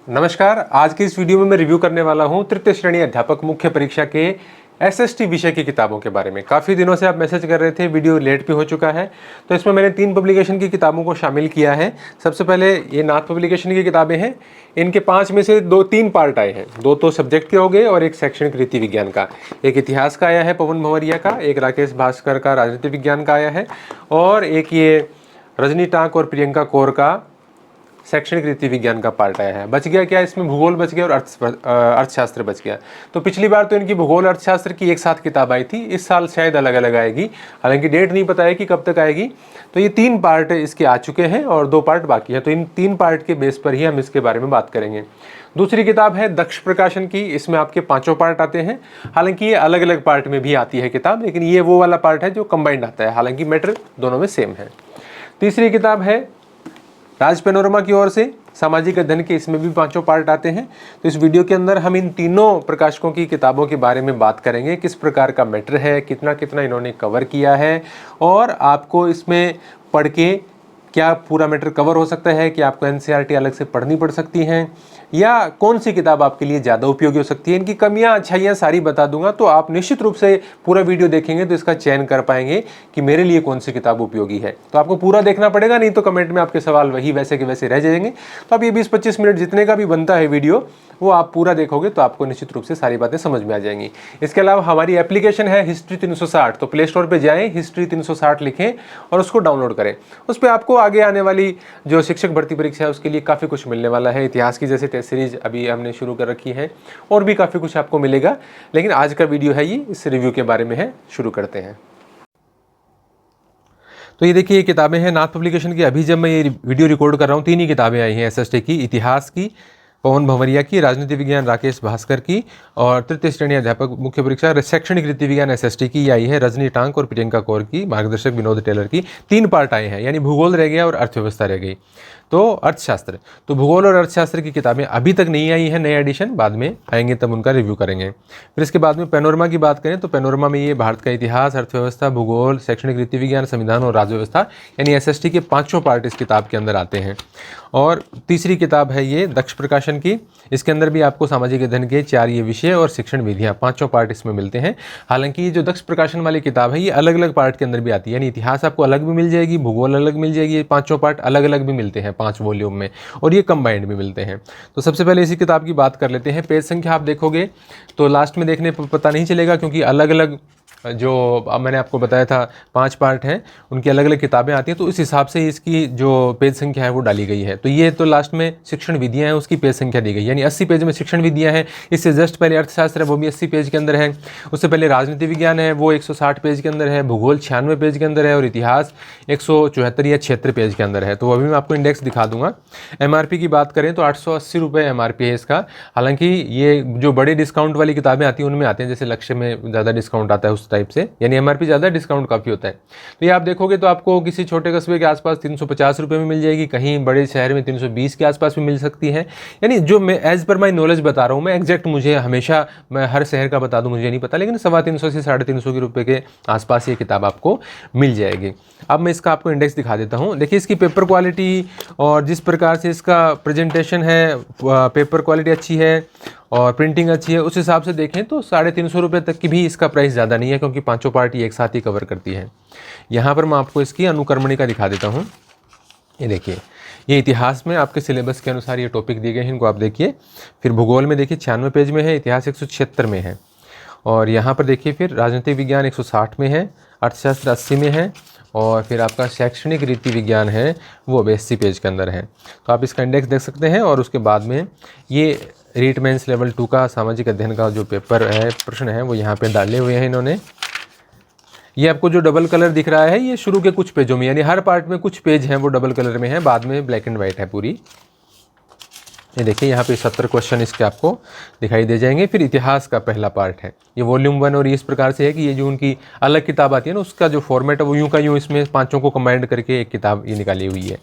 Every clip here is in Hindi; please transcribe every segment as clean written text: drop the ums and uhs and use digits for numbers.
नमस्कार। आज की इस वीडियो में मैं रिव्यू करने वाला हूं तृतीय श्रेणी अध्यापक मुख्य परीक्षा के एसएसटी विषय की किताबों के बारे में। काफ़ी दिनों से आप मैसेज कर रहे थे, वीडियो लेट भी हो चुका है, तो इसमें मैंने 3 पब्लिकेशन की किताबों को शामिल किया है। सबसे पहले ये नाथ पब्लिकेशन की किताबें हैं। इनके 5 में से 3 पार्ट आए हैं। 2 तो सब्जेक्ट के हो गए और एक शैक्षणिक रीति विज्ञान का। एक इतिहास का आया है पवन भंवरिया का, एक राकेश भास्कर का राजनीति विज्ञान का आया है, और एक ये रजनी टांक और प्रियंका कौर का शैक्षणिक रीति विज्ञान का पार्ट आया है। बच गया क्या इसमें? भूगोल बच गया और अर्थशास्त्र बच गया। तो पिछली बार तो इनकी भूगोल अर्थशास्त्र की एक साथ किताब आई थी, इस साल शायद अलग अलग आएगी, हालांकि डेट नहीं पता है कि कब तक आएगी। तो ये 3 पार्ट इसके आ चुके हैं और 2 पार्ट बाकी है, तो इन 3 पार्ट के बेस पर ही हम इसके बारे में बात करेंगे। दूसरी किताब है दक्ष प्रकाशन की, इसमें आपके 5 पार्ट आते हैं। हालांकि ये अलग अलग पार्ट में भी आती है किताब, लेकिन ये वो वाला पार्ट है जो कंबाइंड आता है, हालांकि मैटर दोनों में सेम है। तीसरी किताब है राज पैनोरमा की ओर से सामाजिक अध्ययन के, इसमें भी 5 पार्ट आते हैं। तो इस वीडियो के अंदर हम इन तीनों प्रकाशकों की किताबों के बारे में बात करेंगे, किस प्रकार का मैटर है, कितना कितना इन्होंने कवर किया है, और आपको इसमें पढ़ के क्या पूरा मैटर कवर हो सकता है, कि आपको एनसीईआरटी अलग से पढ़नी पड़ सकती हैं, या कौन सी किताब आपके लिए ज़्यादा उपयोगी हो सकती है। इनकी कमियां अच्छाइयां सारी बता दूंगा, तो आप निश्चित रूप से पूरा वीडियो देखेंगे तो इसका चयन कर पाएंगे कि मेरे लिए कौन सी किताब उपयोगी है। तो आपको पूरा देखना पड़ेगा, नहीं तो कमेंट में आपके सवाल वही वैसे के वैसे रह जाएंगे। तो आप ये 20-25 मिनट जितने का भी बनता है वीडियो, वो आप पूरा देखोगे तो आपको निश्चित रूप से सारी बातें समझ में आ जाएंगी। इसके अलावा हमारी एप्लीकेशन है हिस्ट्री 360, तो प्ले स्टोर पर जाएँ, हिस्ट्री 360 लिखें और उसको डाउनलोड करें। उस पर आपको आगे आने वाली जो शिक्षक भर्ती परीक्षा है उसके लिए काफ़ी कुछ मिलने वाला है। इतिहास की जैसे टेस्ट सीरीज अभी हमने शुरू कर रखी है, और भी काफ़ी कुछ आपको मिलेगा। लेकिन आज का वीडियो है ये इस रिव्यू के बारे में है, शुरू करते हैं। तो ये देखिए, ये किताबें हैं नाथ पब्लिकेशन की। अभी जब मैं ये वीडियो रिकॉर्ड कर रहा हूँ 3 ही किताबें आई हैं एसएसटी की, इतिहास की पवन भंवरिया की, राजनीति विज्ञान राकेश भास्कर की, और तृतीय श्रेणी अध्यापक मुख्य परीक्षा शैक्षणिक रीति विज्ञान एसएसटी की आई है रजनी टांक और प्रियंका कौर की, मार्गदर्शक विनोद टेलर की। 3 पार्ट आए हैं, यानी भूगोल रह गया और अर्थव्यवस्था रह गई। तो अर्थशास्त्र, तो भूगोल और अर्थशास्त्र की किताबें अभी तक नहीं आई हैं, नए एडिशन बाद में आएंगे तब उनका रिव्यू करेंगे। फिर इसके बाद में पैनोरमा की बात करें तो पैनोरमा में ये भारत का इतिहास, अर्थव्यवस्था, भूगोल, शैक्षणिक रीति विज्ञान, संविधान और राज्य व्यवस्था, यानी एसएसटी के 5 पार्ट इस किताब के अंदर आते हैं। और तीसरी किताब है ये दक्ष प्रकाशन की, इसके अंदर भी आपको सामाजिक अध्ययन के 4 ये विषय और शिक्षण विधियाँ 5 पार्ट इसमें मिलते हैं। हालांकि ये जो दक्ष प्रकाशन वाली किताब है ये अलग अलग पार्ट के अंदर भी आती है, यानी इतिहास आपको अलग भी मिल जाएगी, भूगोल अलग मिल जाएगी, ये 5 पार्ट अलग अलग भी मिलते हैं 5 वॉल्यूम में, और ये कंबाइंड भी मिलते हैं। तो सबसे पहले इसी किताब की बात कर लेते हैं। पेज संख्या आप देखोगे तो लास्ट में देखने पर पता नहीं चलेगा, क्योंकि अलग अलग जो अब मैंने आपको बताया था 5 पार्ट हैं, उनकी अलग अलग किताबें आती हैं, तो इस हिसाब से इसकी जो पेज संख्या है वो डाली गई है। तो ये तो लास्ट में शिक्षण विधियां हैं, उसकी पेज संख्या दी गई, यानी 80 पेज में शिक्षण विधियां हैं। इससे जस्ट पहले अर्थशास्त्र है, वो भी 80 पेज के अंदर है। उससे पहले राजनीति विज्ञान है, वो 160 पेज के अंदर है। भूगोल 96 पेज के अंदर है, और इतिहास 174 या 76 पेज के अंदर है। तो अभी मैं आपको इंडेक्स दिखा दूंगा। एमआरपी की बात करें तो 880 रुपये एमआरपी है इसका। हालांकि ये जो बड़े डिस्काउंट वाली किताबें आती हैं उनमें आते हैं, जैसे लक्ष्य में ज़्यादा डिस्काउंट आता है उस टाइप से, यानी एमआरपी ज़्यादा, डिस्काउंट काफ़ी होता है। तो ये आप देखोगे तो आपको किसी छोटे कस्बे के आसपास 350 रुपये में मिल जाएगी, कहीं बड़े शहर में 320 के आसपास भी मिल सकती है। यानी जो मैं एज पर माई नॉलेज बता रहा हूँ, मैं एग्जैक्ट, मुझे हमेशा मैं हर शहर का बता दूँ मुझे नहीं पता, लेकिन 350 से 350 रुपये के आसपास ये किताब आपको मिल जाएगी। अब मैं इसका आपको इंडेक्स दिखा देता हूँ। देखिए इसकी पेपर क्वालिटी और जिस प्रकार से इसका प्रेजेंटेशन है, पेपर क्वालिटी अच्छी है और प्रिंटिंग अच्छी है, उस हिसाब से देखें तो 350 रुपये तक की भी इसका प्राइस ज़्यादा नहीं है, क्योंकि 5 पार्ट एक साथ ही कवर करती है। यहाँ पर मैं आपको इसकी अनुक्रमणिका दिखा देता हूँ। ये देखिए, ये इतिहास में आपके सिलेबस के अनुसार ये टॉपिक दिए गए हैं, इनको आप देखिए। फिर भूगोल में देखिए 96 पेज में है, इतिहास 176 में है, और यहाँ पर देखिए फिर राजनीतिक विज्ञान 160 में है, अर्थशास्त्र 80 में है, और फिर आपका शैक्षणिक रीति विज्ञान है वो 82 पेज के अंदर है। तो आप इसका इंडेक्स देख सकते हैं। और उसके बाद में ये रीट मेंस लेवल 2 का सामाजिक अध्ययन का जो पेपर है, प्रश्न है, वो यहाँ पे डाले हुए हैं इन्होंने। ये आपको जो डबल कलर दिख रहा है ये शुरू के कुछ पेजों में, यानी हर पार्ट में कुछ पेज हैं वो डबल कलर में है, बाद में ब्लैक एंड वाइट है पूरी। ये देखिए यहाँ पे 70 क्वेश्चन इसके आपको दिखाई दे जाएंगे। फिर इतिहास का पहला पार्ट है, ये वॉल्यूम 1, और ये इस प्रकार से है कि ये जो उनकी अलग किताब आती है ना, उसका जो फॉर्मेट है वो यूँ का यूँ इसमें 5 को कंबाइंड करके एक किताब ये निकाली हुई है।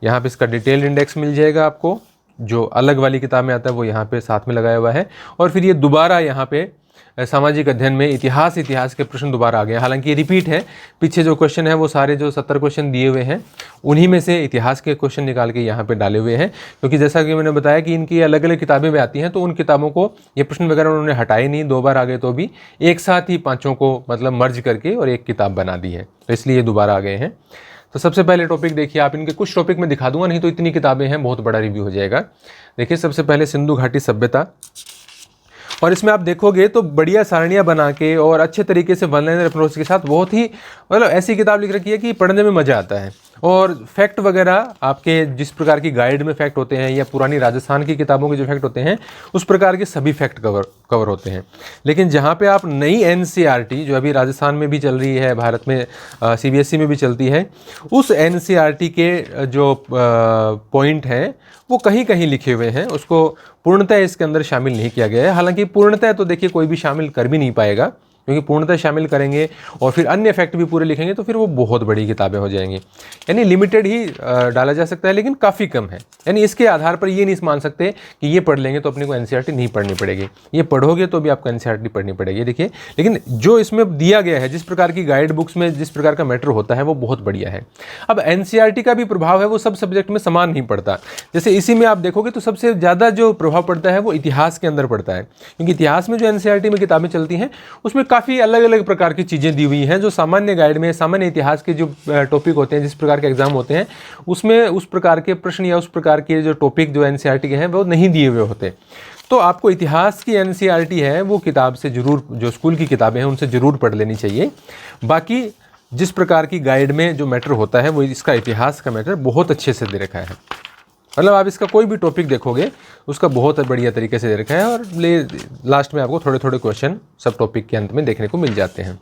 यहाँ पे इसका डिटेल्ड इंडेक्स मिल जाएगा आपको, जो अलग वाली किताब में आता है वो यहाँ पे साथ में लगाया हुआ है। और फिर ये दोबारा यहाँ पे सामाजिक अध्ययन में इतिहास के प्रश्न दोबारा आ गए। हालांकि ये रिपीट है, पीछे जो क्वेश्चन है वो सारे जो 70 क्वेश्चन दिए हुए हैं उन्हीं में से इतिहास के क्वेश्चन निकाल के यहाँ पे डाले हुए हैं, क्योंकि जैसा कि मैंने बताया कि इनकी अलग अलग किताबें में आती हैं, तो उन किताबों को ये प्रश्न वगैरह उन्होंने हटाए नहीं, 2 बार आ गए तो भी एक साथ ही पाँचों को मतलब मर्ज करके और एक किताब बना दी है, तो इसलिए ये दोबारा आ गए हैं। तो सबसे पहले टॉपिक देखिए आप, इनके कुछ टॉपिक में दिखा दूंगा, नहीं तो इतनी किताबें हैं, बहुत बड़ा रिव्यू हो जाएगा। देखिए सबसे पहले सिंधु घाटी सभ्यता, और इसमें आप देखोगे तो बढ़िया सारणियाँ बना के और अच्छे तरीके से वन लाइनर अप्रोच के साथ बहुत ही मतलब ऐसी किताब लिख रखी है कि पढ़ने में मज़ा आता है। और फैक्ट वगैरह आपके जिस प्रकार की गाइड में फैक्ट होते हैं या पुरानी राजस्थान की किताबों के जो फैक्ट होते हैं उस प्रकार के सभी फैक्ट कवर होते हैं। लेकिन जहाँ पे आप नई NCERT जो अभी राजस्थान में भी चल रही है, भारत में CBSE में भी चलती है, उस NCERT के जो पॉइंट हैं वो कहीं कहीं लिखे हुए हैं, उसको पूर्णतः इसके अंदर शामिल नहीं किया गया है। हालांकि पूर्णतः तो देखिए कोई भी शामिल कर भी नहीं पाएगा, क्योंकि पूर्णतः शामिल करेंगे और फिर अन्य फैक्ट भी पूरे लिखेंगे तो फिर वो बहुत बड़ी किताबें हो जाएंगी। यानी लिमिटेड ही डाला जा सकता है, लेकिन काफ़ी कम है। यानी इसके आधार पर ये नहीं मान सकते कि ये पढ़ लेंगे तो अपने को NCERT नहीं पढ़नी पड़ेगी, ये पढ़ोगे तो भी आपको NCERT पढ़नी पड़ेगी। देखिए लेकिन जो इसमें दिया गया है, जिस प्रकार की गाइड बुक्स में जिस प्रकार का मैटर होता है वो बहुत बढ़िया है। अब NCERT का भी प्रभाव है वो सब सब्जेक्ट में समान नहीं पड़ता। जैसे इसी में आप देखोगे तो सबसे ज़्यादा जो प्रभाव पड़ता है वो इतिहास के अंदर पड़ता है, क्योंकि इतिहास में जो NCERT में किताबें चलती हैं उसमें काफ़ी अलग अलग प्रकार की चीज़ें दी हुई हैं, जो सामान्य गाइड में सामान्य इतिहास के जो टॉपिक होते हैं, जिस प्रकार के एग्जाम होते हैं उसमें उस प्रकार के प्रश्न या उस प्रकार के जो टॉपिक जो NCERT के हैं वो नहीं दिए हुए होते। तो आपको इतिहास की NCERT है वो किताब से ज़रूर, जो स्कूल की किताबें हैं उनसे ज़रूर पढ़ लेनी चाहिए। बाकी जिस प्रकार की गाइड में जो मैटर होता है वो इसका इतिहास का मैटर बहुत अच्छे से दे रखा है। मतलब आप इसका कोई भी टॉपिक देखोगे उसका बहुत बढ़िया तरीके से दे रखा है, और लास्ट में आपको थोड़े थोड़े क्वेश्चन सब टॉपिक के अंत में देखने को मिल जाते हैं।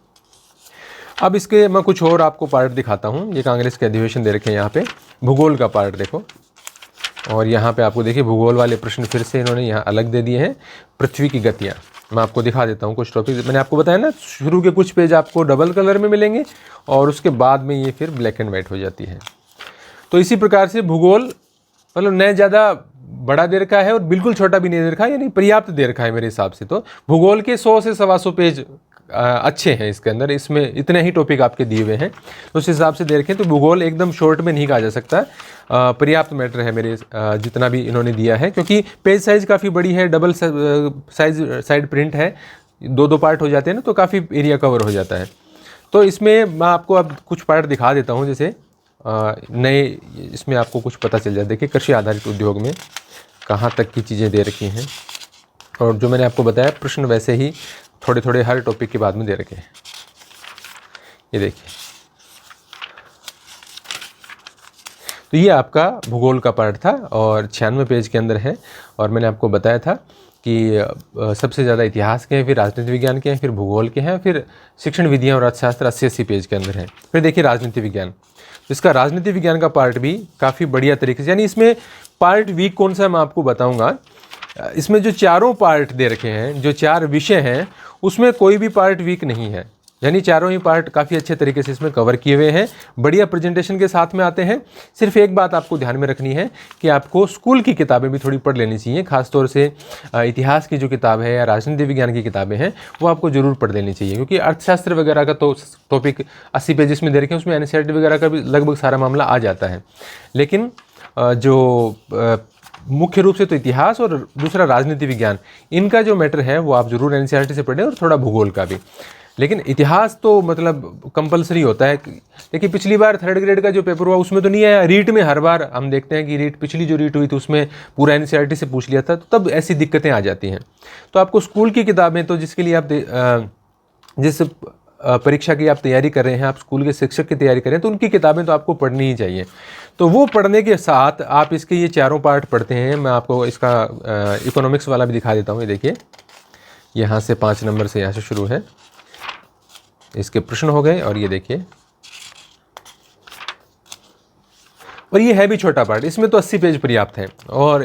अब इसके मैं कुछ और आपको पार्ट दिखाता हूँ। ये कांग्रेस के अधिवेशन दे रखे हैं यहाँ पे, भूगोल का पार्ट देखो, और यहाँ पे आपको देखिए भूगोल वाले प्रश्न फिर से इन्होंने यहाँ अलग दे दिए हैं। पृथ्वी की गतियाँ मैं आपको दिखा देता हूँ कुछ टॉपिक। मैंने आपको बताया ना शुरू के कुछ पेज आपको डबल कलर में मिलेंगे और उसके बाद में ये फिर ब्लैक एंड वाइट हो जाती है। तो इसी प्रकार से भूगोल मतलब न ज़्यादा बड़ा दे रखा है और बिल्कुल छोटा भी नहीं दे रखा है, यानी पर्याप्त दे रखा है मेरे हिसाब से। तो भूगोल के 100 से 125 पेज अच्छे हैं इसके अंदर, इसमें इतने ही टॉपिक आपके दिए हुए हैं, तो उस हिसाब से दे रखें। तो भूगोल एकदम शॉर्ट में नहीं कहा जा सकता, पर्याप्त मैटर है मेरे जितना भी इन्होंने दिया है, क्योंकि पेज साइज़ काफ़ी बड़ी है, डबल साइड प्रिंट है, 2 पार्ट हो जाते हैं ना, तो काफ़ी एरिया कवर हो जाता है। तो इसमें मैं आपको अब कुछ पार्ट दिखा देता हूँ, जैसे नए इसमें आपको कुछ पता चल जाए। देखिए कृषि आधारित उद्योग में कहाँ तक की चीज़ें दे रखी हैं, और जो मैंने आपको बताया प्रश्न वैसे ही थोड़े थोड़े हर टॉपिक के बाद में दे रखे हैं। ये देखिए, तो ये आपका भूगोल का पार्ट था और 96 पेज के अंदर है। और मैंने आपको बताया था कि सबसे ज़्यादा इतिहास के हैं, फिर राजनीति विज्ञान के हैं, फिर भूगोल के हैं, फिर शिक्षण विधियाँ और अर्थशास्त्र 80-80 पेज के अंदर है। फिर देखिए राजनीति विज्ञान, इसका राजनीति विज्ञान का पार्ट भी काफ़ी बढ़िया तरीके से, यानी इसमें पार्ट वीक कौन सा मैं आपको बताऊंगा। इसमें जो चारों पार्ट दे रखे हैं, जो 4 विषय हैं, उसमें कोई भी पार्ट वीक नहीं है, यानी चारों ही पार्ट काफ़ी अच्छे तरीके से इसमें कवर किए हुए हैं, बढ़िया प्रेजेंटेशन के साथ में आते हैं। सिर्फ एक बात आपको ध्यान में रखनी है कि आपको स्कूल की किताबें भी थोड़ी पढ़ लेनी चाहिए, खासतौर से इतिहास की जो किताब है या राजनीति विज्ञान की किताबें हैं वो आपको ज़रूर पढ़ लेनी चाहिए, क्योंकि अर्थशास्त्र वगैरह का तो टॉपिक 80 पेजेस में दे रखे हैं, उसमें NCERT वगैरह का भी लगभग सारा मामला आ जाता है। लेकिन जो मुख्य रूप से तो इतिहास और दूसरा राजनीति विज्ञान, इनका जो मैटर है वो आप ज़रूर NCERT से पढ़ें, और थोड़ा भूगोल का भी। लेकिन इतिहास तो मतलब कंपलसरी होता है। देखिए पिछली बार 3rd ग्रेड का जो पेपर हुआ उसमें तो नहीं आया, रीट में हर बार हम देखते हैं कि रीट पिछली जो रीट हुई थी उसमें पूरा NCERT से पूछ लिया था, तो तब ऐसी दिक्कतें आ जाती हैं। तो आपको स्कूल की किताबें, तो जिसके लिए आप जिस परीक्षा की आप तैयारी कर रहे हैं, आप स्कूल के शिक्षक की तैयारी कर रहे हैं, तो उनकी किताबें तो आपको पढ़नी ही चाहिए। तो वो पढ़ने के साथ आप इसके ये चारों पार्ट पढ़ते हैं। मैं आपको इसका इकोनॉमिक्स वाला भी दिखा देता हूँ। ये देखिए यहाँ से 5 नंबर से यहाँ से शुरू है, इसके प्रश्न हो गए, और ये देखिए, और ये है भी छोटा पार्ट, इसमें तो 80 पेज पर्याप्त है। और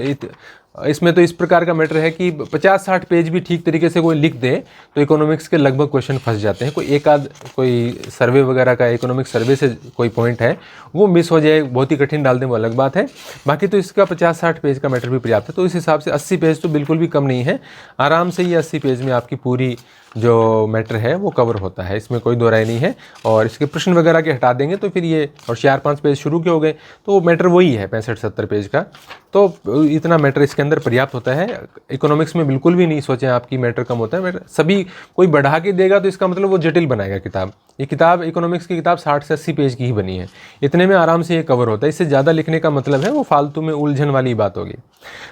इसमें तो इस प्रकार का मैटर है कि 50-60 पेज भी ठीक तरीके से कोई लिख दे तो इकोनॉमिक्स के लगभग क्वेश्चन फंस जाते हैं। कोई एक आध कोई सर्वे वगैरह का, इकोनॉमिक सर्वे से कोई पॉइंट है वो मिस हो जाए, बहुत ही कठिन डाल दें, वो अलग बात है। बाकी तो इसका 50-60 पेज का मैटर भी पर्याप्त है। तो इस हिसाब से 80 पेज तो बिल्कुल भी कम नहीं है, आराम से ये 80 पेज में आपकी पूरी जो मैटर है वो कवर होता है, इसमें कोई दो राय नहीं है। और इसके प्रश्न वगैरह के हटा देंगे तो फिर ये और 4-5 पेज शुरू के हो गए तो वो मैटर वही है 65-70 पेज का। तो इतना मैटर इसके अंदर पर्याप्त होता है। इकोनॉमिक्स में बिल्कुल भी नहीं सोचें आपकी मैटर कम होता है। मैटर सभी कोई बढ़ा के देगा तो इसका मतलब वो जटिल बनाएगा किताब। ये किताब, इकोनॉमिक्स की किताब 60 से 80 पेज की ही बनी है, इतने में आराम से ये कवर होता है। इससे ज़्यादा लिखने का मतलब है वो फालतू में उलझन वाली बात होगी।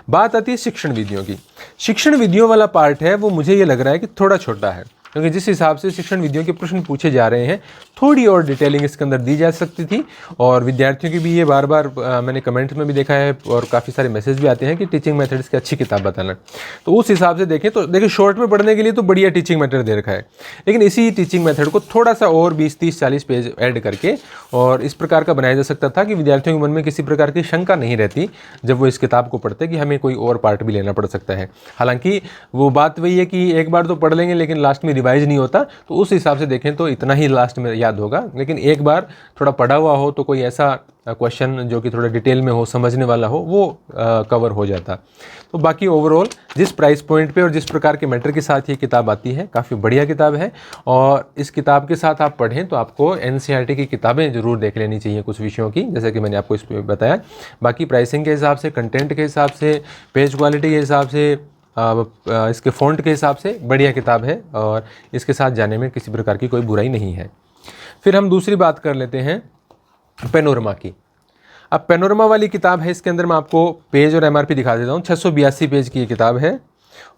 बात आती है शिक्षण विधियों की। शिक्षण विधियों वाला पार्ट है वो मुझे ये लग रहा है कि थोड़ा छोटा है, क्योंकि जिस हिसाब से शिक्षण विधियों के प्रश्न पूछे जा रहे हैं थोड़ी और डिटेलिंग इसके अंदर दी जा सकती थी। और विद्यार्थियों की भी ये बार बार मैंने कमेंट में भी देखा है और काफ़ी सारे मैसेज भी आते हैं कि टीचिंग मेथड्स की अच्छी किताब बताना। तो उस हिसाब से देखें तो देखिए शॉर्ट में पढ़ने के लिए तो बढ़िया टीचिंग मेथड दे रखा है, लेकिन इसी टीचिंग मेथड को थोड़ा सा और 20-30-40 पेज ऐड करके और इस प्रकार का बनाया जा सकता था कि विद्यार्थियों के मन में किसी प्रकार की शंका नहीं रहती जब वो इस किताब को पढ़ते कि हमें कोई और पार्ट भी लेना पड़ सकता है। हालांकि वो बात वही है कि एक बार तो पढ़ लेंगे लेकिन लास्ट में रिवाइज नहीं होता, तो उस हिसाब से देखें तो इतना ही लास्ट में याद होगा। लेकिन एक बार थोड़ा पढ़ा हुआ हो तो कोई ऐसा क्वेश्चन जो कि थोड़ा डिटेल में हो, समझने वाला हो, वो कवर हो जाता। तो बाकी ओवरऑल जिस प्राइस पॉइंट पे और जिस प्रकार के मैटर के साथ ये किताब आती है काफ़ी बढ़िया किताब है। और इस किताब के साथ आप पढ़ें तो आपको NCERT की किताबें ज़रूर देख लेनी चाहिए कुछ विषयों की, जैसे कि मैंने आपको इस पर बताया। बाकी प्राइसिंग के हिसाब से, कंटेंट के हिसाब से, पेज क्वालिटी के हिसाब से, इसके फ़ॉन्ट के हिसाब से बढ़िया किताब है और इसके साथ जाने में किसी प्रकार की कोई बुराई नहीं है। फिर हम दूसरी बात कर लेते हैं पैनोरमा की। अब पैनोरमा वाली किताब है, इसके अंदर मैं आपको पेज और MRP दिखा देता हूँ। 682 पेज की ये किताब है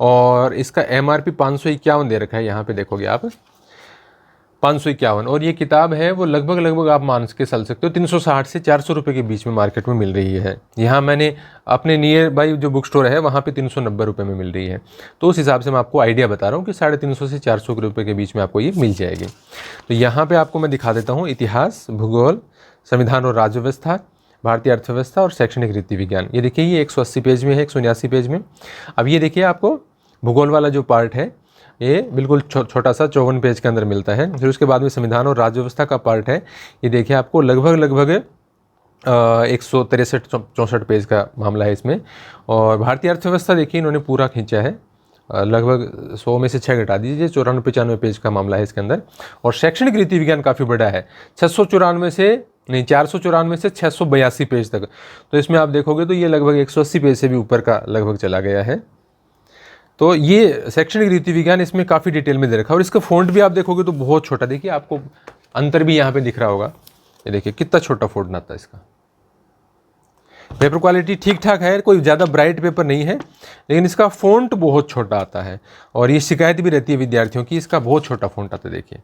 और इसका MRP 551 दे रखा है, यहाँ पे देखोगे आप 551। और ये किताब है वो लगभग आप मान के चल सकते हो 360 से 400 रुपये के बीच में मार्केट में मिल रही है। यहाँ मैंने अपने नियर बाई जो बुक स्टोर है वहाँ पे 390 रुपये में मिल रही है। तो उस हिसाब से मैं आपको आइडिया बता रहा हूँ कि 350 से 400 रुपये के बीच में आपको ये मिल जाएगी। तो यहाँ पर आपको मैं दिखा देता हूँ इतिहास, भूगोल, संविधान और राज्य व्यवस्था, भारतीय अर्थव्यवस्था और शैक्षणिक रीति विज्ञान। ये देखिए ये 180 पेज में है, 179 पेज में। अब ये देखिए आपको भूगोल वाला जो पार्ट है ये बिल्कुल छोटा सा 54 पेज के अंदर मिलता है। फिर उसके बाद में संविधान और राज्य व्यवस्था का पार्ट है, ये देखिए आपको लगभग 163-64 पेज का मामला है इसमें। और भारतीय अर्थव्यवस्था देखिए इन्होंने पूरा खींचा है, लगभग 100 में से 6 घटा दीजिए, 94-95 पेज का मामला है इसके अंदर। और शैक्षणिक रीति विज्ञान काफ़ी बड़ा है, 494 से 682 पेज तक। तो इसमें आप देखोगे तो ये लगभग 180 पेज से भी ऊपर का लगभग चला गया है। तो ये शैक्षणिक रीति विज्ञान इसमें काफ़ी डिटेल में दे रखा है। और इसका फ़ॉन्ट भी आप देखोगे तो बहुत छोटा, देखिए आपको अंतर भी यहाँ पे दिख रहा होगा, ये देखिए कितना छोटा फ़ॉन्ट आता है इसका। पेपर क्वालिटी ठीक ठाक है, कोई ज़्यादा ब्राइट पेपर नहीं है, लेकिन इसका फ़ॉन्ट बहुत छोटा आता है। और ये शिकायत भी रहती है विद्यार्थियों की, इसका बहुत छोटा फ़ॉन्ट आता है। देखिए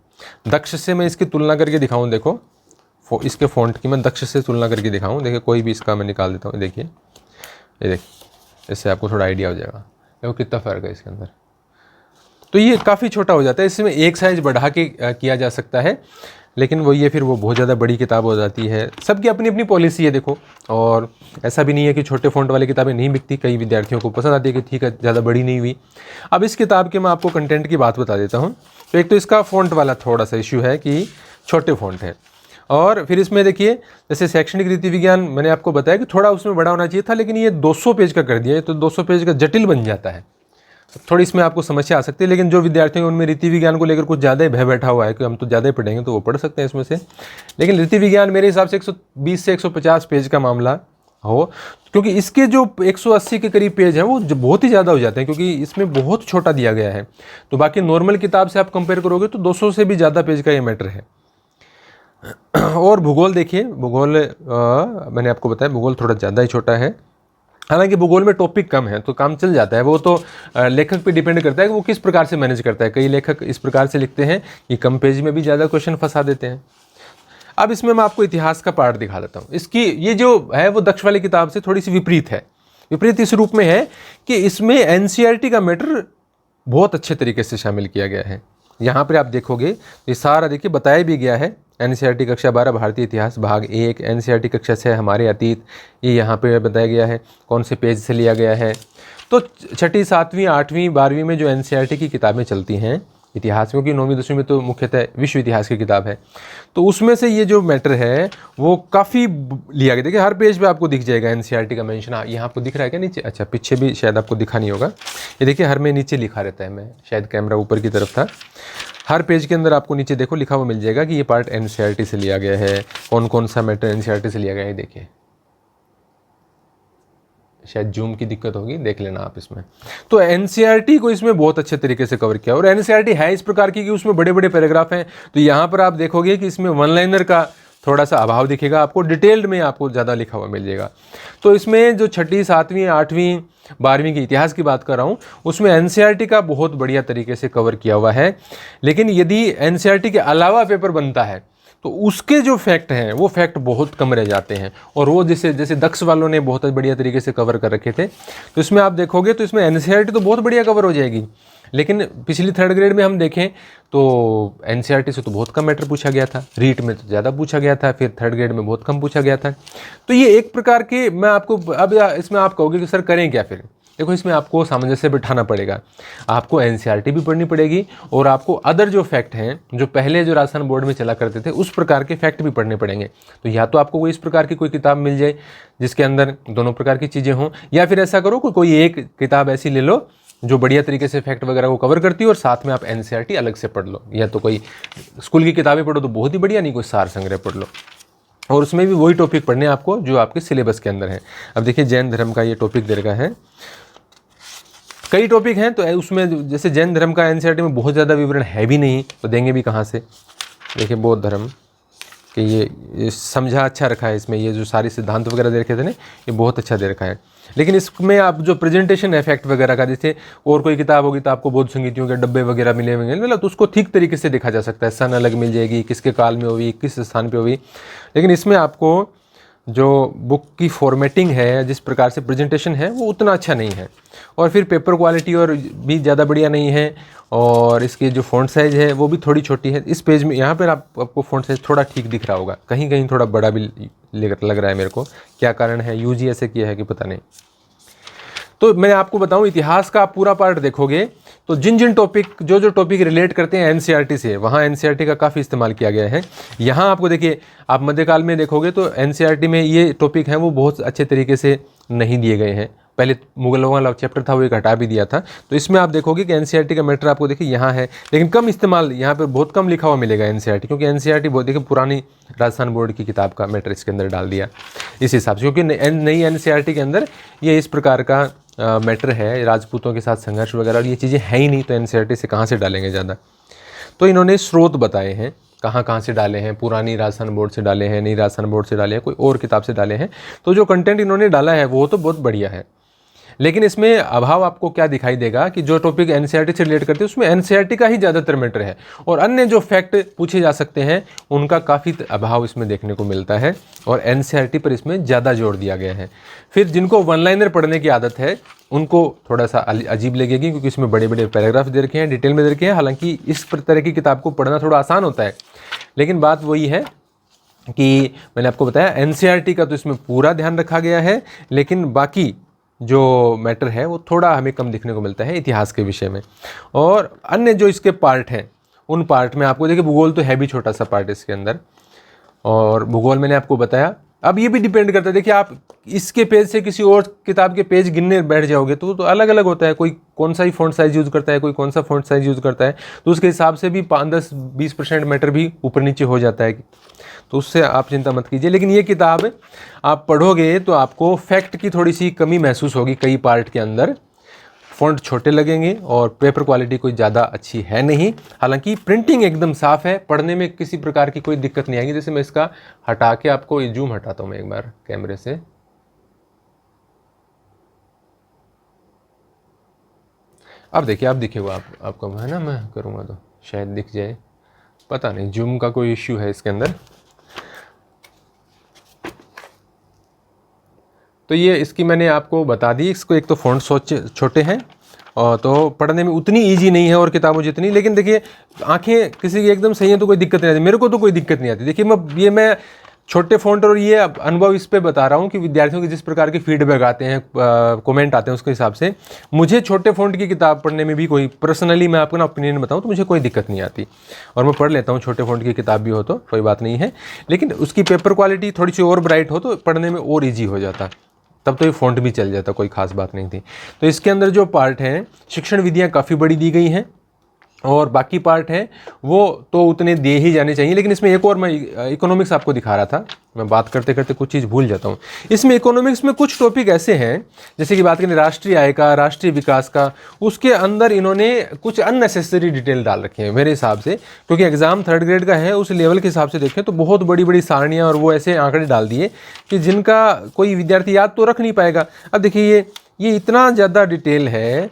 दक्ष से मैं इसकी तुलना करके दिखाऊँ, देखो इसके फ़ॉन्ट की मैं दक्ष से तुलना करके दिखाऊँ, देखिए कोई भी इसका मैं निकाल देता हूँ, देखिए ये देखिए, इससे आपको थोड़ा आइडिया हो जाएगा देखो कितना फ़र्क है इसके अंदर। तो ये काफ़ी छोटा हो जाता है, इसमें एक साइज़ बढ़ा के किया जा सकता है, लेकिन वो ये फिर वो बहुत ज़्यादा बड़ी किताब हो जाती है। सबकी अपनी अपनी पॉलिसी है देखो, और ऐसा भी नहीं है कि छोटे फ़ॉन्ट वाली किताबें नहीं बिकती, कई विद्यार्थियों को पसंद आती है कि ठीक है ज़्यादा बड़ी नहीं हुई। अब इस किताब के मैं आपको कंटेंट की बात बता देता हूँ। तो एक तो इसका फ़ॉन्ट वाला थोड़ा सा इशू है कि छोटे फ़ॉन्ट है, और फिर इसमें देखिए जैसे शैक्षणिक रीति विज्ञान मैंने आपको बताया कि थोड़ा उसमें बड़ा होना चाहिए था, लेकिन ये 200 पेज का कर दिया, तो 200 पेज का जटिल बन जाता है, थोड़ी इसमें आपको समस्या आ सकती है। लेकिन जो विद्यार्थियों उनमें रीति विज्ञान को लेकर कुछ ज़्यादा ही भय बैठा हुआ है कि हम तो ज़्यादा ही पढ़ेंगे, तो वो पढ़ सकते हैं इसमें से। लेकिन रीति विज्ञान मेरे हिसाब से 120 से 150 पेज का मामला हो, क्योंकि इसके जो 180 के करीब पेज हैं वो बहुत ही ज़्यादा हो जाते हैं, क्योंकि इसमें बहुत छोटा दिया गया है। तो बाकी नॉर्मल किताब से आप कंपेयर करोगे तो 200 से भी ज़्यादा पेज का ये मैटर है। और भूगोल देखिए, भूगोल मैंने आपको बताया भूगोल थोड़ा ज़्यादा ही छोटा है। हालांकि भूगोल में टॉपिक कम है तो काम चल जाता है, वो तो लेखक पे डिपेंड करता है कि वो किस प्रकार से मैनेज करता है। कई लेखक इस प्रकार से लिखते हैं कि कम पेज में भी ज़्यादा क्वेश्चन फंसा देते हैं। अब इसमें मैं आपको इतिहास का पार्ट दिखा देता हूँ। इसकी ये जो है वो दक्ष वाली किताब से थोड़ी सी विपरीत है। विपरीत इस रूप में है कि इसमें NCERT का मैटर बहुत अच्छे तरीके से शामिल किया गया है। यहाँ पर आप देखोगे ये सारा देखिए बताया भी गया है एनसीईआरटी कक्षा 12 भारतीय इतिहास भाग 1, एनसीईआरटी कक्षा 6 हमारे अतीत, ये यहाँ पे बताया गया है कौन से पेज से लिया गया है। तो छठी, 7वीं, 8वीं, 12वीं में जो एनसीईआरटी की किताबें चलती हैं इतिहास, क्योंकि 9वीं 10वीं में तो मुख्यतः विश्व इतिहास की किताब है, तो उसमें से ये जो मैटर है वो काफ़ी लिया गया। देखिए हर पेज पे आपको दिख जाएगा एनसीईआरटी का मेंशन। यहाँ आपको दिख रहा है क्या नीचे? अच्छा, पीछे भी शायद आपको दिखा नहीं होगा। ये देखिए हर में नीचे लिखा रहता है, मैं शायद कैमरा ऊपर की तरफ था। हर पेज के अंदर आपको नीचे देखो लिखा हुआ मिल जाएगा कि ये पार्ट एनसीईआरटी से लिया गया है, कौन कौन सा मैटर एनसीईआरटी से लिया गया है। देखिए शायद जूम की दिक्कत होगी, देख लेना आप इसमें। तो एनसीईआरटी को इसमें बहुत अच्छे तरीके से कवर किया, और एनसीईआरटी है इस प्रकार की कि उसमें बड़े बड़े पैराग्राफ हैं। तो यहाँ पर आप देखोगे कि इसमें वन लाइनर का थोड़ा सा अभाव दिखेगा आपको, डिटेल्ड में आपको ज़्यादा लिखा हुआ मिल जाएगा। तो इसमें जो छठी, 7वीं, 8वीं, 12वीं की इतिहास की बात कर रहा हूँ, उसमें एनसीईआरटी का बहुत बढ़िया तरीके से कवर किया हुआ है। लेकिन यदि एनसीईआरटी के अलावा पेपर बनता है तो उसके जो फैक्ट हैं वो फैक्ट बहुत कम रह जाते हैं, और वो जैसे दक्ष वालों ने बहुत बढ़िया तरीके से कवर कर रखे थे। तो इसमें आप देखोगे तो इसमें एनसीईआरटी तो बहुत बढ़िया कवर हो जाएगी, लेकिन पिछली 3rd ग्रेड में हम देखें तो एनसीईआरटी से तो बहुत कम मैटर पूछा गया था, रीट में तो ज़्यादा पूछा गया था, फिर 3rd ग्रेड में बहुत कम पूछा गया था। तो ये एक प्रकार के, मैं आपको अब इसमें आप कहोगे कि सर करें क्या फिर? देखो इसमें आपको सामंजस्य बिठाना पड़ेगा, आपको एनसीईआरटी भी पढ़नी पड़ेगी, और आपको अदर जो फैक्ट हैं जो पहले जो राजस्थान बोर्ड में चला करते थे उस प्रकार के फैक्ट भी पढ़ने पड़ेंगे। तो या तो आपको कोई इस प्रकार की कोई किताब मिल जाए जिसके अंदर दोनों प्रकार की चीज़ें हों, या फिर ऐसा करो कोई एक किताब ऐसी ले लो जो बढ़िया तरीके से फैक्ट वगैरह को कवर करती हो, और साथ में आप एनसीईआरटी अलग से पढ़ लो। या तो कोई स्कूल की किताबें पढ़ो तो बहुत ही बढ़िया, नहीं कोई सार संग्रह पढ़ लो, और उसमें भी वही टॉपिक पढ़ने आपको जो आपके सिलेबस के अंदर है। अब देखिए जैन धर्म का ये टॉपिक दे रखा है, कई टॉपिक हैं, तो उसमें जैसे जैन धर्म का एनसीईआरटी में बहुत ज़्यादा विवरण है भी नहीं, तो देंगे भी कहाँ से? देखिए बौद्ध धर्म कि ये समझा अच्छा रखा है इसमें, ये जो सारी सिद्धांत वगैरह दे रखे थे ना, ये बहुत अच्छा दे रखा है। लेकिन इसमें आप जो प्रेजेंटेशन है फैक्ट वगैरह का, जैसे और कोई किताब होगी तो आपको बौद्ध संगीतियों के डब्बे वगैरह मिले होंगे, मतलब तो उसको ठीक तरीके से देखा जा सकता है, सन अलग मिल जाएगी, किसके काल में हुई, किस स्थान पर हुई। लेकिन इसमें आपको जो बुक की फॉर्मेटिंग है, जिस प्रकार से प्रेजेंटेशन है, वो उतना अच्छा नहीं है, और फिर पेपर क्वालिटी और भी ज़्यादा बढ़िया नहीं है, और इसकी जो फ़ॉन्ट साइज़ है वो भी थोड़ी छोटी है। इस पेज में यहाँ पर आपको फ़ॉन्ट साइज़ थोड़ा ठीक दिख रहा होगा, कहीं कहीं थोड़ा बड़ा भी लग रहा है मेरे को, क्या कारण है? यूजी ऐसे किया है कि पता नहीं। तो मैं आपको बताऊं, इतिहास का आप पूरा पार्ट देखोगे तो जिन टॉपिक जो टॉपिक रिलेट करते हैं एनसीईआरटी से, वहाँ एनसीईआरटी का काफ़ी इस्तेमाल किया गया है। यहाँ आपको देखिए, आप मध्यकाल में देखोगे तो एनसीईआरटी में ये टॉपिक हैं वो बहुत अच्छे तरीके से नहीं दिए गए हैं। पहले मुगलों वाला चैप्टर था वो एक हटा भी दिया था। तो इसमें आप देखोगे कि एनसीईआरटी का मैटर आपको देखिए यहाँ है, लेकिन कम इस्तेमाल, यहाँ पे बहुत कम लिखा हुआ मिलेगा एनसीईआरटी, क्योंकि एनसीईआरटी बहुत देखिए पुरानी राजस्थान बोर्ड की किताब का मैटर इसके अंदर डाल दिया इस हिसाब से, क्योंकि नई एनसीईआरटी के अंदर ये इस प्रकार का मैटर है, राजपूतों के साथ संघर्ष वगैरह, और ये चीज़ें है ही नहीं, तो एनसीईआरटी से कहाँ से डालेंगे ज़्यादा। तो इन्होंने स्रोत बताए हैं कहाँ से डाले हैं, पुरानी राजस्थान बोर्ड से डाले हैं, नई राजस्थान बोर्ड से डाले हैं, कोई और किताब से डाले हैं। तो जो कंटेंट इन्होंने डाला है वो तो बहुत बढ़िया है, लेकिन इसमें अभाव आपको क्या दिखाई देगा कि जो टॉपिक एनसीईआरटी से रिलेट करते हैं उसमें एनसीईआरटी का ही ज़्यादातर मैटर है, और अन्य जो फैक्ट पूछे जा सकते हैं उनका काफ़ी अभाव इसमें देखने को मिलता है, और एनसीईआरटी पर इसमें ज़्यादा जोर दिया गया है। फिर जिनको वन लाइनर पढ़ने की आदत है उनको थोड़ा सा अजीब लगेगी, क्योंकि इसमें बड़े बड़े पैराग्राफ दे रखे हैं, डिटेल में दे रखे हैं। हालांकि इस तरह की किताब को पढ़ना थोड़ा आसान होता है, लेकिन बात वही है कि मैंने आपको बताया एनसीईआरटी का तो इसमें पूरा ध्यान रखा गया है, लेकिन बाकी जो मैटर है वो थोड़ा हमें कम दिखने को मिलता है इतिहास के विषय में। और अन्य जो इसके पार्ट हैं उन पार्ट में आपको देखिए, भूगोल तो है भी छोटा सा पार्ट इसके अंदर, और भूगोल मैंने आपको बताया। अब ये भी डिपेंड करता है, देखिए आप इसके पेज से किसी और किताब के पेज गिनने बैठ जाओगे तो अलग अलग होता है, कोई कौन सा ही फ़ॉन्ट साइज़ यूज़ करता है, कोई कौन सा फ़ॉन्ट साइज़ यूज़ करता है, तो उसके हिसाब से भी 5-10-20% मैटर भी ऊपर नीचे हो जाता है, तो उससे आप चिंता मत कीजिए। लेकिन ये किताब आप पढ़ोगे तो आपको फैक्ट की थोड़ी सी कमी महसूस होगी, कई पार्ट के अंदर फ़ॉन्ट छोटे लगेंगे और पेपर क्वालिटी कोई ज़्यादा अच्छी है नहीं। हालांकि प्रिंटिंग एकदम साफ़ है, पढ़ने में किसी प्रकार की कोई दिक्कत नहीं आएगी। जैसे मैं इसका हटा के आपको ये जूम हटाता हूँ मैं एक बार कैमरे से, अब देखिए, आप दिखे हुआ आपको है ना, मैं करूँगा तो शायद दिख जाए, पता नहीं जूम का कोई इश्यू है इसके अंदर। तो ये इसकी मैंने आपको बता दी, इसको एक तो फ़ॉन्ट छोटे हैं और तो पढ़ने में उतनी ईजी नहीं है और किताबों जितनी, लेकिन देखिए आंखें किसी की एकदम सही है तो कोई दिक्कत नहीं आती, मेरे को तो कोई दिक्कत नहीं आती। देखिए मैं छोटे फ़ॉन्ट और ये अनुभव इस पे बता रहा हूँ कि विद्यार्थियों के जिस प्रकार के फीडबैक आते हैं, कमेंट आते हैं, उसके हिसाब से मुझे छोटे फ़ॉन्ट की किताब पढ़ने में भी कोई पर्सनली मैं आपको ना ओपिनियन बताऊँ तो मुझे कोई दिक्कत नहीं आती, और मैं पढ़ लेता हूँ। छोटे फ़ॉन्ट की किताब भी हो तो कोई बात नहीं है, लेकिन उसकी पेपर क्वालिटी थोड़ी सी और ब्राइट हो तो पढ़ने में और ईजी हो जाता, तब तो ये फ़ॉन्ट भी चल जाता, कोई खास बात नहीं थी। तो इसके अंदर जो पार्ट हैं, शिक्षण विधियाँ काफ़ी बड़ी दी गई हैं, और बाकी पार्ट हैं वो तो उतने दिए ही जाने चाहिए। लेकिन इसमें एक और मैं इकोनॉमिक्स आपको दिखा रहा था, मैं बात करते करते कुछ चीज़ भूल जाता हूँ। इसमें इकोनॉमिक्स में कुछ टॉपिक ऐसे हैं, जैसे कि बात करें राष्ट्रीय आय का, राष्ट्रीय विकास का, उसके अंदर इन्होंने कुछ अननेसेसरी डिटेल डाल रखी है मेरे हिसाब से, क्योंकि एग्जाम 3rd ग्रेड का है, उस लेवल के हिसाब से देखें तो बहुत बड़ी बड़ी सारणियाँ और वो ऐसे आंकड़े डाल दिए कि जिनका कोई विद्यार्थी याद तो रख नहीं पाएगा। अब देखिए ये इतना ज़्यादा डिटेल है,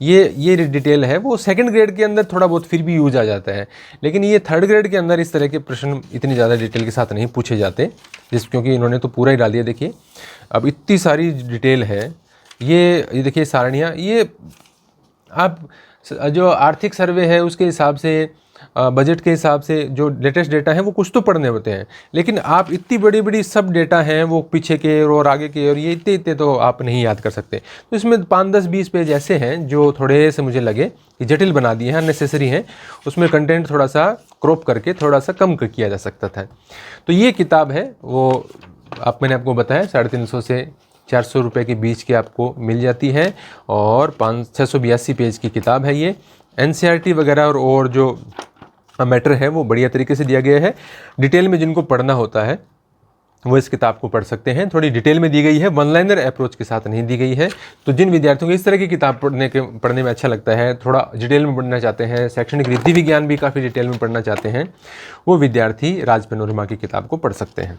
ये डिटेल है, वो 2nd ग्रेड के अंदर थोड़ा बहुत फिर भी यूज आ जाता है, लेकिन ये 3rd ग्रेड के अंदर इस तरह के प्रश्न इतनी ज़्यादा डिटेल के साथ नहीं पूछे जाते, क्योंकि इन्होंने तो पूरा ही डाल दिया। देखिए अब इतनी सारी डिटेल है, ये देखिए सारणियाँ, ये आप जो आर्थिक सर्वे है उसके हिसाब से, बजट के हिसाब से जो लेटेस्ट डेटा है वो कुछ तो पढ़ने होते हैं, लेकिन आप इतनी बड़ी बड़ी सब डेटा हैं वो पीछे के और आगे के, और ये इतने तो आप नहीं याद कर सकते। तो इसमें 5, 10, 20 पेज ऐसे हैं जो थोड़े से मुझे लगे कि जटिल बना दिए हैं, अननेसेसरी हैं, उसमें कंटेंट थोड़ा सा क्रॉप करके थोड़ा सा कम किया जा सकता था। तो ये किताब है वो मैंने आपको बताया 350 से 400 रुपये के बीच की आपको मिल जाती है, और 682 पेज की किताब है ये। NCERT वगैरह और जो मैटर है वो बढ़िया तरीके से दिया गया है। डिटेल में जिनको पढ़ना होता है वो इस किताब को पढ़ सकते हैं, थोड़ी डिटेल में दी गई है, वन लाइनर अप्रोच के साथ नहीं दी गई है। तो जिन विद्यार्थियों को इस तरह की किताब पढ़ने में अच्छा लगता है, थोड़ा डिटेल में पढ़ना चाहते हैं, शैक्षणिक रीति विज्ञान भी काफ़ी डिटेल में पढ़ना चाहते हैं, वो विद्यार्थी राज पैनोरमा की किताब को पढ़ सकते हैं।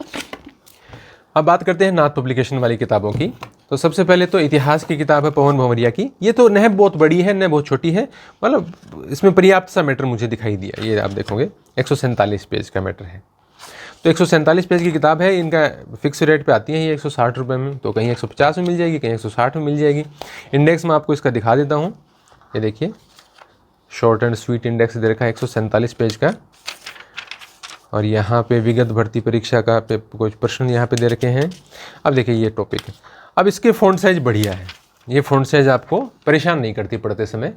अब बात करते हैं नाथ पब्लिकेशन वाली किताबों की। तो सबसे पहले तो इतिहास की किताब है पवन भंवरिया की। ये तो न बहुत बड़ी है न बहुत छोटी है, मतलब इसमें पर्याप्त सा मैटर मुझे दिखाई दिया। ये आप देखोगे 147 पेज का मैटर है। तो 147 पेज की किताब है, इनका फिक्स रेट पे आती है ये 160 रुपये में, तो कहीं 150 में मिल जाएगी, कहीं 160 में मिल जाएगी। इंडेक्स मैं आपको इसका दिखा देता हूँ, ये देखिए शॉर्ट एंड स्वीट इंडेक्स दे रखा है 147 पेज का, और यहाँ पे विगत भर्ती परीक्षा का कुछ प्रश्न यहाँ पे दे रखे हैं। अब देखिए ये टॉपिक है। अब इसके फ़ॉन्ट साइज़ बढ़िया है, ये फ़ॉन्ट साइज़ आपको परेशान नहीं करती पढ़ते समय,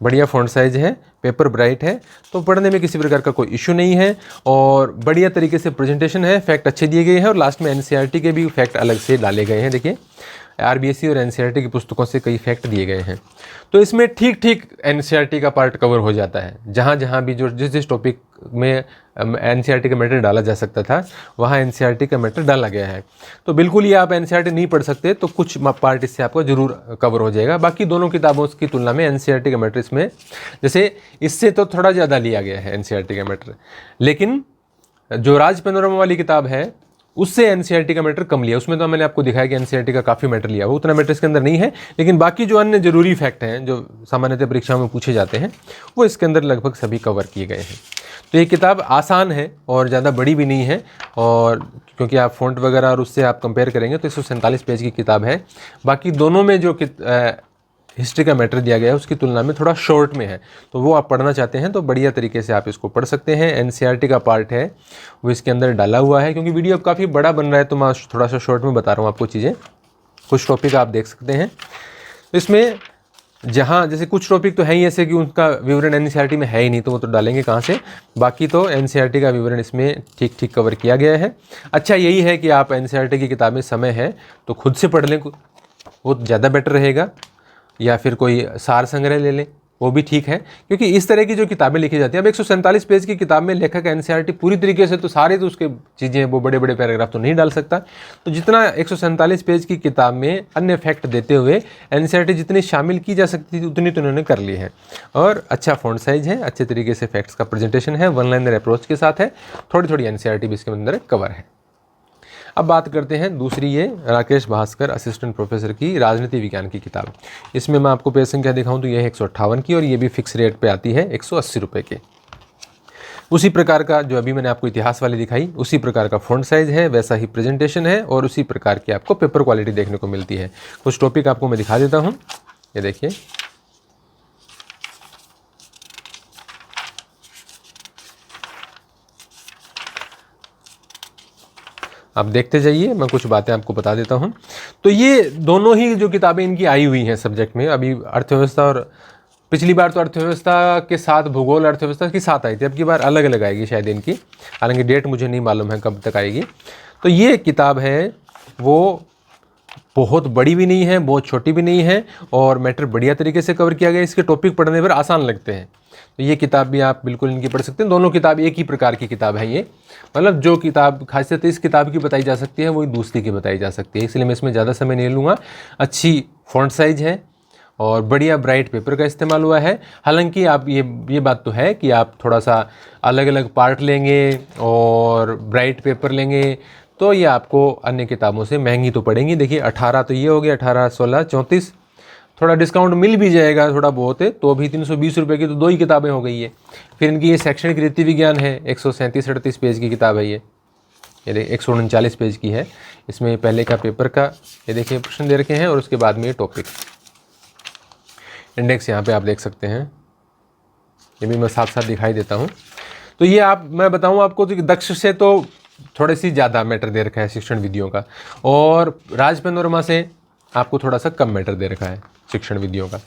बढ़िया फ़ॉन्ट साइज़ है, पेपर ब्राइट है, तो पढ़ने में किसी प्रकार का कोई इशू नहीं है, और बढ़िया तरीके से प्रेजेंटेशन है, फैक्ट अच्छे दिए गए हैं, और लास्ट में NCERT के भी फैक्ट अलग से डाले गए हैं। देखिए RBSE और NCERT की पुस्तकों से कई फैक्ट दिए गए हैं, तो इसमें ठीक ठीक NCERT का पार्ट कवर हो जाता है। जहाँ जहाँ भी जो जिस टॉपिक में NCERT का मैटर डाला जा सकता था वहाँ NCERT का मैटर डाला गया है। तो बिल्कुल ये आप NCERT नहीं पढ़ सकते तो कुछ पार्ट इससे आपको जरूर कवर हो जाएगा। बाकी दोनों किताबों की तुलना में NCERT का मैटर इसमें जैसे इससे तो थोड़ा ज़्यादा लिया गया है NCERT का मैटर, लेकिन जो राज पैनोरमा वाली किताब है उससे NCERT का मैटर कम लिया। उसमें तो मैंने आपको दिखाया कि NCERT का काफ़ी मैटर लिया, वो उतना मैटर इसके अंदर नहीं है, लेकिन बाकी जो अन्य जरूरी फैक्ट हैं जो सामान्यतः परीक्षाओं में पूछे जाते हैं वो इसके अंदर लगभग सभी कवर किए गए हैं। तो ये किताब आसान है और ज़्यादा बड़ी भी नहीं है, और क्योंकि आप फ़ॉन्ट वगैरह और उससे आप कंपेयर करेंगे तो 147 पेज की किताब है। बाकी दोनों में जो हिस्ट्री का मैटर दिया गया है उसकी तुलना में थोड़ा शॉर्ट में है, तो वो आप पढ़ना चाहते हैं तो बढ़िया तरीके से आप इसको पढ़ सकते हैं। NCERT का पार्ट है वो इसके अंदर डाला हुआ है, क्योंकि वीडियो अब काफ़ी बड़ा बन रहा है तो मैं थोड़ा सा शॉर्ट में बता रहा हूँ आपको चीज़ें। कुछ टॉपिक आप देख सकते हैं इसमें, जहाँ जैसे कुछ टॉपिक तो है ही ऐसे कि उनका विवरण NCERT में है ही नहीं, तो वो तो डालेंगे कहाँ से। बाकी तो NCERT का विवरण इसमें ठीक ठीक कवर किया गया है। अच्छा यही है कि आप NCERT की किताबें समय है तो खुद से पढ़ लें, वो ज़्यादा बेटर रहेगा, या फिर कोई सार संग्रह ले लें वो भी ठीक है, क्योंकि इस तरह की जो किताबें लिखी जाती हैं। अब 147 पेज की किताब में लेखक NCERT पूरी तरीके से तो सारे तो उसके चीज़ें वो बड़े बड़े पैराग्राफ तो नहीं डाल सकता, तो जितना 147 पेज की किताब में अन्य फैक्ट देते हुए NCERT जितनी शामिल की जा सकती थी उतनी तो उन्होंने कर ली है। और अच्छा फ़ॉन्ट साइज़ है, अच्छे तरीके से फैक्ट्स का प्रेजेंटेशन है, वन लाइनर अप्रोच के साथ है, थोड़ी थोड़ी NCERT भी इसके अंदर कवर है। अब बात करते हैं दूसरी, ये राकेश भास्कर असिस्टेंट प्रोफेसर की राजनीति विज्ञान की किताब। इसमें मैं आपको पेज संख्या दिखाऊं तो ये है 158 की, और ये भी फिक्स रेट पे आती है 180 रुपये के। उसी प्रकार का जो अभी मैंने आपको इतिहास वाली दिखाई उसी प्रकार का फ़ॉन्ट साइज़ है, वैसा ही प्रेजेंटेशन है, और उसी प्रकार की आपको पेपर क्वालिटी देखने को मिलती है। कुछ टॉपिक आपको मैं दिखा देता हूँ, ये देखिए आप देखते जाइए, मैं कुछ बातें आपको बता देता हूँ। तो ये दोनों ही जो किताबें इनकी आई हुई हैं सब्जेक्ट में, अभी अर्थव्यवस्था और पिछली बार तो अर्थव्यवस्था के साथ भूगोल अर्थव्यवस्था के साथ आई थी, अब की बार अलग अलग आएगी शायद इनकी, हालांकि डेट मुझे नहीं मालूम है कब तक आएगी। तो ये किताब है वो बहुत बड़ी भी नहीं है, बहुत छोटी भी नहीं है, और मैटर बढ़िया तरीके से कवर किया गया। इसके टॉपिक पढ़ने पर आसान लगते हैं, तो ये किताब भी आप बिल्कुल इनकी पढ़ सकते हैं। दोनों किताब एक ही प्रकार की किताब है ये, मतलब जो किताब खासियत इस किताब की बताई जा सकती है वही दूसरी की बताई जा सकती है, इसलिए मैं इसमें ज़्यादा समय नहीं लूँगा। अच्छी फॉन्ट साइज है और बढ़िया ब्राइट पेपर का इस्तेमाल हुआ है। हालांकि आप ये बात तो है कि आप थोड़ा सा अलग अलग पार्ट लेंगे और ब्राइट पेपर लेंगे तो ये आपको अन्य किताबों से महंगी तो पड़ेंगी। देखिए 18 तो ये हो गया, 18, 16, 34, थोड़ा डिस्काउंट मिल भी जाएगा थोड़ा बहुत है, तो अभी 320 रुपये की तो 2 ही किताबें हो गई है। फिर इनकी ये शैक्षणिक रीति विज्ञान है, 137-38 पेज की किताब है ये 139 पेज की है। इसमें पहले का पेपर का ये देखिए प्रश्न दे रखे हैं और उसके बाद में ये टॉपिक इंडेक्स यहाँ पे आप देख सकते हैं, ये भी मैं साथ साथ दिखाई देता हूँ। तो ये मैं बताऊँ आपको तो दक्ष से तो थोड़ी सी ज़्यादा मैटर दे रखा है शिक्षण विधियों का, और राज पैनोरमा से आपको थोड़ा सा कम मैटर दे रखा है शिक्षण विधियों का,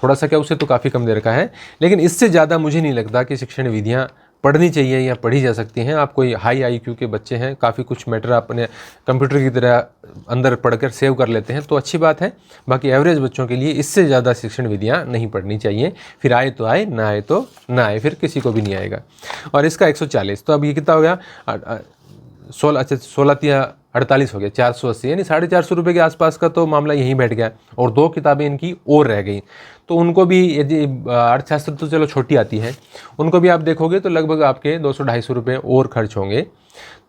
थोड़ा सा क्या उससे तो काफ़ी कम दे रखा है, लेकिन इससे ज़्यादा मुझे नहीं लगता कि शिक्षण विधियाँ पढ़नी चाहिए या पढ़ी जा सकती हैं। आप कोई हाई IQ के बच्चे हैं, काफ़ी कुछ मैटर अपने कंप्यूटर की तरह अंदर पढ़कर सेव कर लेते हैं तो अच्छी बात है, बाकी एवरेज बच्चों के लिए इससे ज़्यादा शिक्षण विधियाँ नहीं पढ़नी चाहिए। फिर आए तो आए, ना आए तो ना आए, फिर किसी को भी नहीं आएगा। और इसका 140, तो अब ये कितना हो गया 16 हो गया, 480, यानी 450 रुपये के आसपास का तो मामला यहीं बैठ गया। और 2 किताबें इनकी और रह गई, तो उनको भी यदि अर्थशास्त्र तो चलो छोटी आती है, उनको भी आप देखोगे तो लगभग आपके 200-250 रुपये और खर्च होंगे।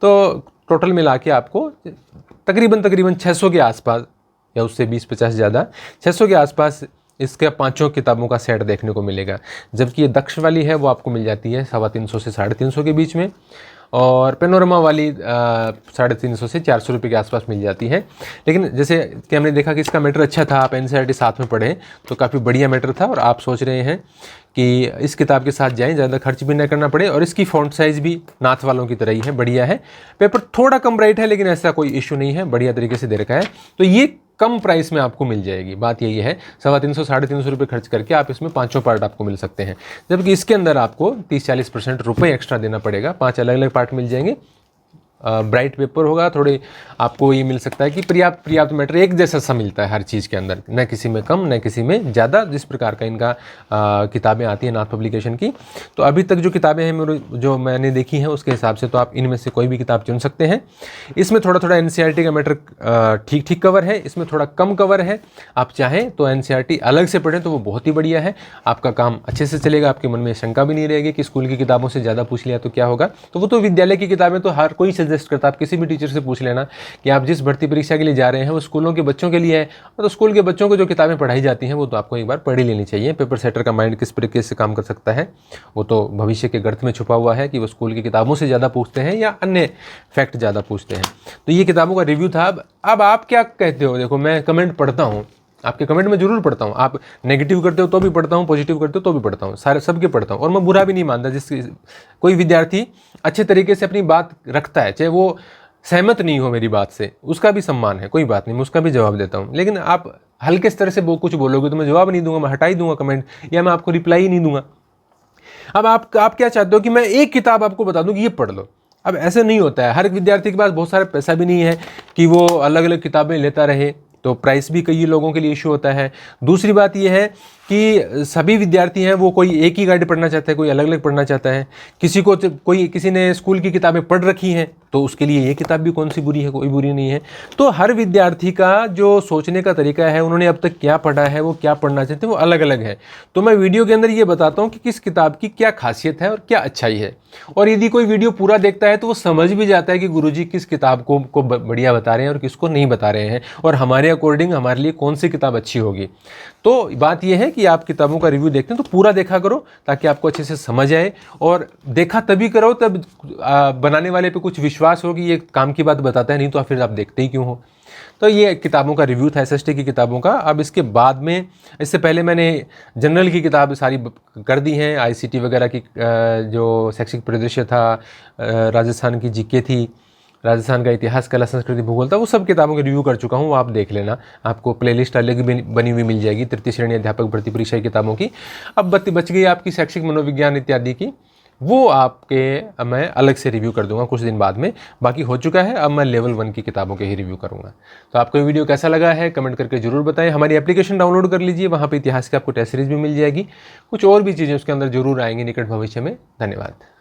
तो टोटल मिला के आपको तकरीबन 600 के आसपास, या उससे 20-50 ज़्यादा, 600 के आसपास इसके 5 किताबों का सेट देखने को मिलेगा। जबकि ये दक्ष वाली है वो आपको मिल जाती है 350 से 350 के बीच में, और पेनोरमा वाली 350 से 400 रुपये के आसपास मिल जाती है। लेकिन जैसे कि हमने देखा कि इसका मैटर अच्छा था, आप NCERT साथ में पढ़ें तो काफ़ी बढ़िया मैटर था, और आप सोच रहे हैं कि इस किताब के साथ जाएं, ज़्यादा खर्च भी ना करना पड़े, और इसकी फ़ॉन्ट साइज़ भी नाथ वालों की तरह ही है, बढ़िया है। पेपर थोड़ा कम ब्राइट है लेकिन ऐसा कोई इशू नहीं है, बढ़िया तरीके से दे रखा है। तो ये कम प्राइस में आपको मिल जाएगी, बात यही है। 350 350 रुपये खर्च करके आप इसमें 5 पार्ट आपको मिल सकते हैं, जबकि इसके अंदर आपको 30-40% रुपये एक्स्ट्रा देना पड़ेगा। 5 अलग अलग पार्ट मिल जाएंगे, ब्राइट पेपर होगा, थोड़े आपको ये मिल सकता है कि पर्याप्त मैटर एक जैसा सा मिलता है हर चीज़ के अंदर, न किसी में कम न किसी में ज़्यादा, जिस प्रकार का इनका किताबें आती हैं नाथ पब्लिकेशन की। तो अभी तक जो किताबें हैं जो मैंने देखी हैं उसके हिसाब से तो आप इनमें से कोई भी किताब चुन सकते हैं। इसमें थोड़ा NCERT का मैटर ठीक कवर है, इसमें थोड़ा कम कवर है। आप चाहें तो NCERT अलग से पढ़ें तो वो बहुत ही बढ़िया है, आपका काम अच्छे से चलेगा, आपके मन में शंका भी नहीं रहेगी कि स्कूल की किताबों से ज़्यादा पूछ लिया तो क्या होगा। तो वो तो विद्यालय की किताबें तो हर कोई सजेस्ट करता है, आप किसी भी टीचर से पूछ लेना कि आप जिस भर्ती परीक्षा के लिए जा रहे हैं वो स्कूलों के बच्चों के लिए है, और तो स्कूल के बच्चों को जो किताबें पढ़ाई जाती हैं वो तो आपको एक बार पढ़ ही लेनी चाहिए। पेपर सेटर का माइंड किस तरीके से काम कर सकता है वो तो भविष्य के गर्त में छुपा हुआ है कि वो स्कूल की किताबों से ज़्यादा पूछते हैं या अन्य फैक्ट ज़्यादा पूछते हैं। तो ये किताबों का रिव्यू था। अब आप क्या कहते हो? देखो मैं कमेंट पढ़ता हूँ, आपके कमेंट में जरूर पढ़ता हूँ, आप नेगेटिव करते हो तो भी पढ़ता हूँ, पॉजिटिव करते हो तो भी पढ़ता हूँ, सारे सबके पढ़ता हूँ, और मैं बुरा भी नहीं मानता। कोई विद्यार्थी अच्छे तरीके से अपनी बात रखता है, चाहे वो सहमत नहीं हो मेरी बात से, उसका भी सम्मान है, कोई बात नहीं, मैं उसका भी जवाब देता हूँ। लेकिन आप हल्के स्तर से कुछ बोलोगे तो मैं जवाब नहीं दूंगा, मैं हटा ही दूंगा कमेंट, या मैं आपको रिप्लाई ही नहीं दूंगा। अब आप क्या चाहते हो कि मैं एक किताब आपको बता दूं कि ये पढ़ लो? अब ऐसे नहीं होता है, हर एक विद्यार्थी के पास बहुत सारा पैसा भी नहीं है कि वो अलग अलग किताबें लेता रहे, तो प्राइस भी कई लोगों के लिए इशू होता है। दूसरी बात यह है कि सभी विद्यार्थी हैं वो कोई एक ही गाइड पढ़ना चाहता है, कोई अलग अलग पढ़ना चाहता है। किसी ने स्कूल की किताबें पढ़ रखी हैं तो उसके लिए ये किताब भी कौन सी बुरी है, कोई बुरी नहीं है। तो हर विद्यार्थी का जो सोचने का तरीका है, उन्होंने अब तक क्या पढ़ा है, वो क्या पढ़ना चाहते हैं, वो अलग अलग है। तो मैं वीडियो के अंदर ये बताता हूँ कि किस किताब की क्या खासियत है और क्या अच्छाई है। और यदि कोई वीडियो पूरा देखता है तो वो समझ भी जाता है कि गुरुजी किस किताब को बढ़िया बता रहे हैं और किसको नहीं बता रहे हैं, और हमारे अकॉर्डिंग हमारे लिए कौन सी किताब अच्छी होगी। तो बात यह है कि आप किताबों का रिव्यू देखते हैं तो पूरा देखा करो ताकि आपको अच्छे से समझ आए, और देखा तभी करो तब बनाने वाले पे कुछ विश्वास हो कि ये काम की बात बताता है, नहीं तो फिर आप देखते ही क्यों हो। तो ये किताबों का रिव्यू था SST की किताबों का। अब इसके बाद में, इससे पहले मैंने जनरल की किताब सारी कर दी हैं, ICT वगैरह की जो शैक्षिक परिदृश्य था, राजस्थान की GK थी, राजस्थान का इतिहास, कला, संस्कृति, भूगोल था, वो सब किताबों के रिव्यू कर चुका हूँ, वो आप देख लेना। आपको प्लेलिस्ट अलग बनी हुई मिल जाएगी तृतीय श्रेणी अध्यापक भर्ती परीक्षा की किताबों की। अब बच गई आपकी शैक्षिक मनोविज्ञान इत्यादि की, वो आपके मैं अलग से रिव्यू कर दूंगा कुछ दिन बाद में। बाकी हो चुका है, अब मैं लेवल 1 की किताबों के ही रिव्यू करूंगा। तो आपको ये वीडियो कैसा लगा है कमेंट करके जरूर बताएं। हमारी एप्लीकेशन डाउनलोड कर लीजिए, वहाँ पे इतिहास की आपको टेस्ट सीरीज भी मिल जाएगी, कुछ और भी चीज़ें उसके अंदर जरूर आएंगी निकट भविष्य में। धन्यवाद।